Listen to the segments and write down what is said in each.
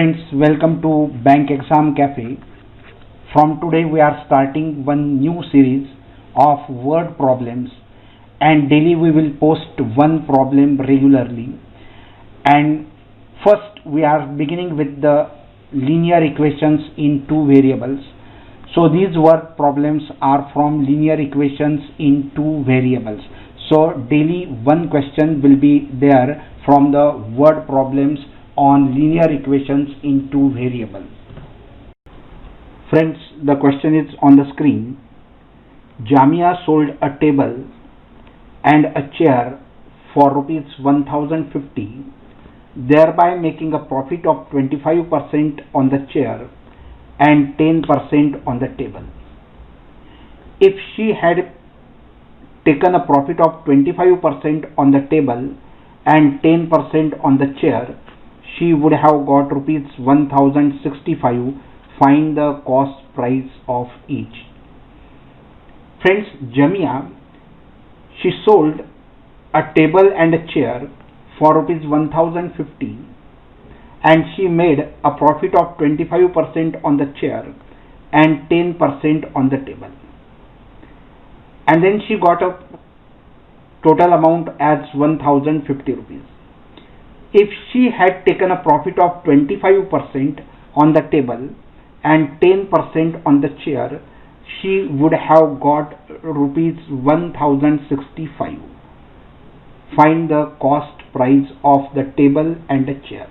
Friends, welcome to Bank Exam Cafe. From today we are starting one new series of word problems, and daily we will post one problem regularly. And first we are beginning with the linear equations in two variables. So these word problems are from linear equations in two variables. So daily one question will be there from the word problems on linear equations in two variables. Friends, the question is on the screen. Jamia sold a table and a chair for rupees 1050, thereby making a profit of 25% on the chair and 10% on the table. If she had taken a profit of 25% on the table and 10% on the chair, she would have got rupees 1065. Find the cost price of each. Friends, Jamia, she sold a table and a chair for rupees 1050 and she made a profit of 25% on the chair and 10% on the table. And then she got a total amount as 1050 rupees. If she had taken a profit of 25% on the table and 10% on the chair, she would have got rupees 1065. Find the cost price of the table and the chair.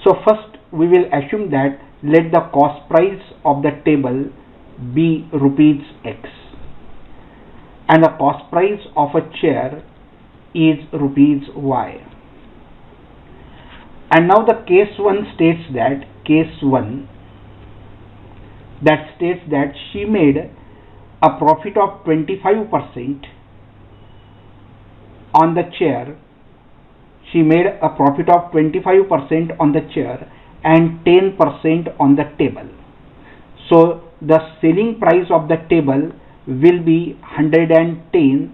So first we will assume that let the cost price of the table be rupees X and the cost price of a chair is rupees Y. And now the case 1 states that she made a profit of 25% on the chair. She made a profit of 25% on the chair and 10% on the table. So the selling price of the table will be 110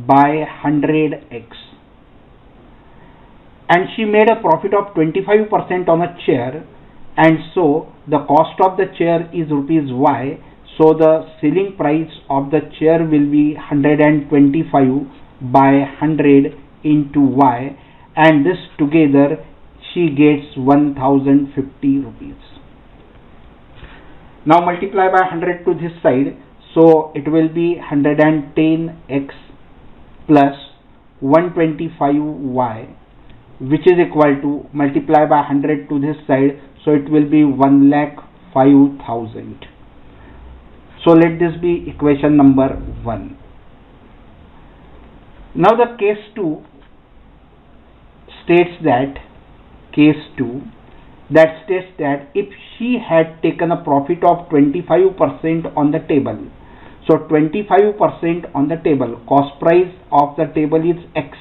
by 100x. And she made a profit of 25% on a chair, and so the cost of the chair is rupees Y. So the selling price of the chair will be 125 by 100 into Y, and this together she gets 1050 rupees. Now multiply by 100 to this side, so it will be 110x plus 125y, which is equal to, multiply by 100 to this side, so it will be 1,05,000. So let this be equation number 1. Now the case 2 states that if she had taken a profit of 25% on the table, so 25% on the table, cost price of the table is X,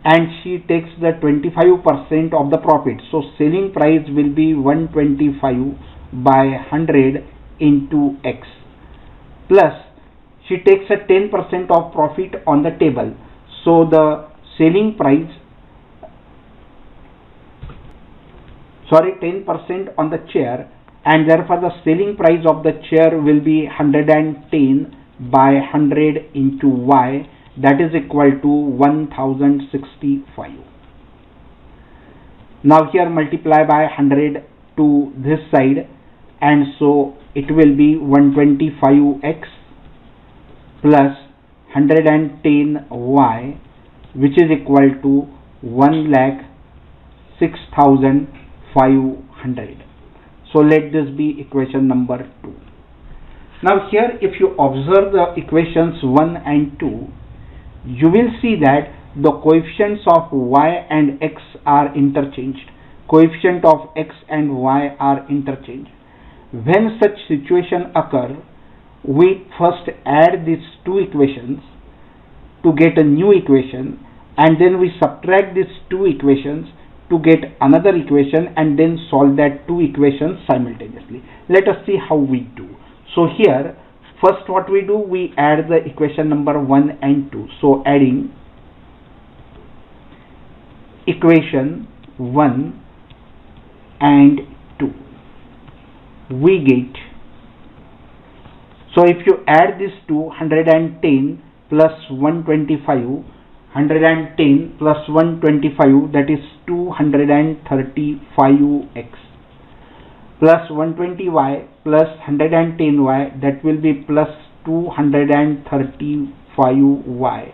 and she takes the 25% of the profit, so selling price will be 125 by 100 into X, plus she takes a 10% of profit on the table, so the selling price, 10% on the chair, and therefore the selling price of the chair will be 110 by 100 into Y, that is equal to 1065. Now here multiply by 100 to this side, and so it will be 125x plus 110y, which is equal to 1,06,500. So let this be equation number 2. Now here if you observe the equations 1 and 2, you will see that the coefficients of y and x are interchanged. Coefficient of x and y are interchanged. When such situation occurs, we first add these two equations to get a new equation, and then we subtract these two equations to get another equation, and then solve that two equations simultaneously. Let us see how we do. So here first what we do, we add the equation number 1 and 2. So adding equation 1 and 2. We get, so if you add this to 110 plus 125, 110 plus 125, that is 235x, plus 120y plus 110y, that will be plus 235y.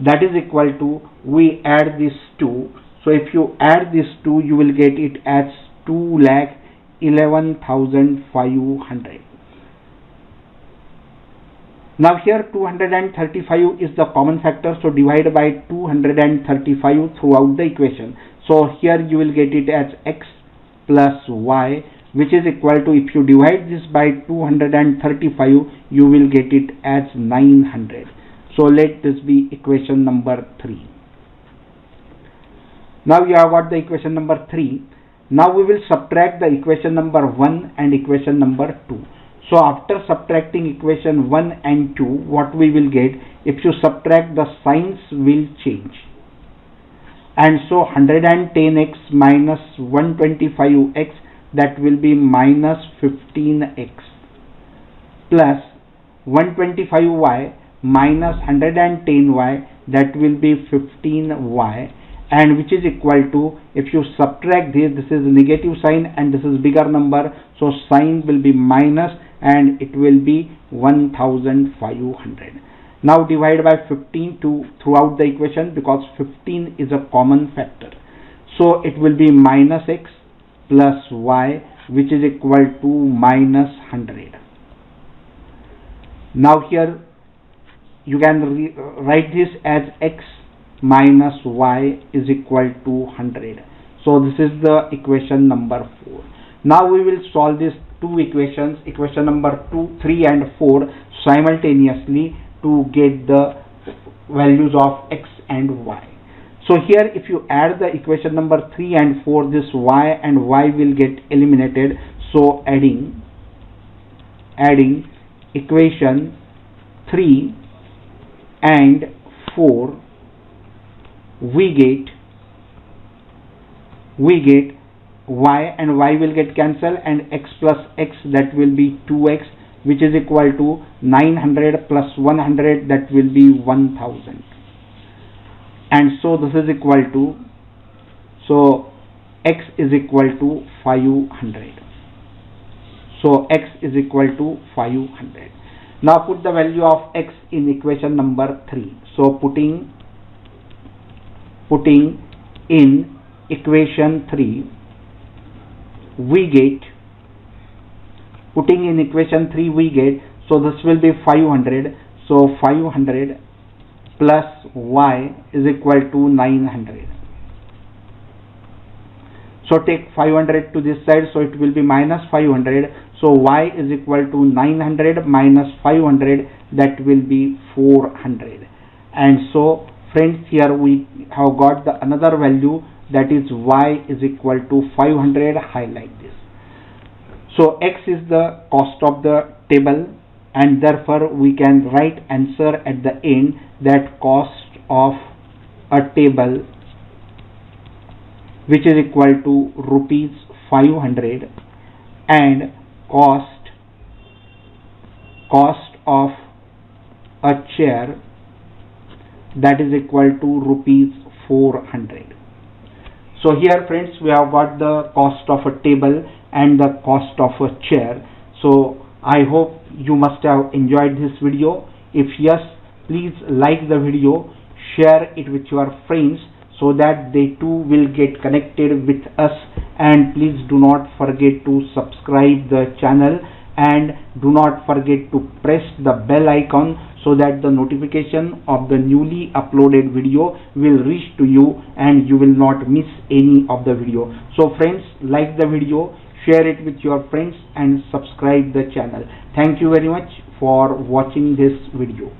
That is equal to, we add this 2. So if you add this 2, you will get it as 2,11,500. Now here 235 is the common factor, so divide by 235 throughout the equation. So here you will get it as x plus y, which is equal to, if you divide this by 235, you will get it as 900. So let this be equation number 3. Now you have got the equation number 3. Now we will subtract the equation number 1 and equation number 2. So after subtracting equation 1 and 2, what we will get, if you subtract, the signs will change. And so 110x minus 125x, that will be minus 15x, plus 125y minus 110y, that will be 15y, and which is equal to, if you subtract this is a negative sign and this is bigger number, so sign will be minus and it will be 1500. Now divide by 15 throughout the equation, because 15 is a common factor. So it will be minus x plus y, which is equal to minus 100. Now here you can write this as x minus y is equal to 100. So this is the equation number 4. Now we will solve these two equations, equation number 2, 3 and 4 simultaneously to get the values of x and y. So here if you add the equation number 3 and 4, this y and y will get eliminated. So adding equation 3 and 4, we get y and y will get cancelled, and x plus x, that will be 2x, which is equal to 900 plus 100, that will be 1000. And so this is equal to, so x is equal to 500. So x is equal to 500. Now put the value of x in equation number 3. So putting in equation 3, we get, putting in equation 3 we get, so this will be 500. So 500 plus y is equal to 900. So take 500 to this side, so it will be minus 500. So y is equal to 900 minus 500, that will be 400. And so friends, here we have got the another value, that is y is equal to 500. Highlight this. So x is the cost of the table, and therefore we can write answer at the end, that cost of a table, which is equal to rupees 500, and cost of a chair, that is equal to rupees 400. So here friends, we have got the cost of a table and the cost of a chair. So I hope you must have enjoyed this video. If yes, please like the video, share it with your friends, so that they too will get connected with us, and please do not forget to subscribe the channel, and do not forget to press the bell icon, so that the notification of the newly uploaded video will reach to you and you will not miss any of the video. So friends, like the video, share it with your friends and subscribe the channel. Thank you very much for watching this video.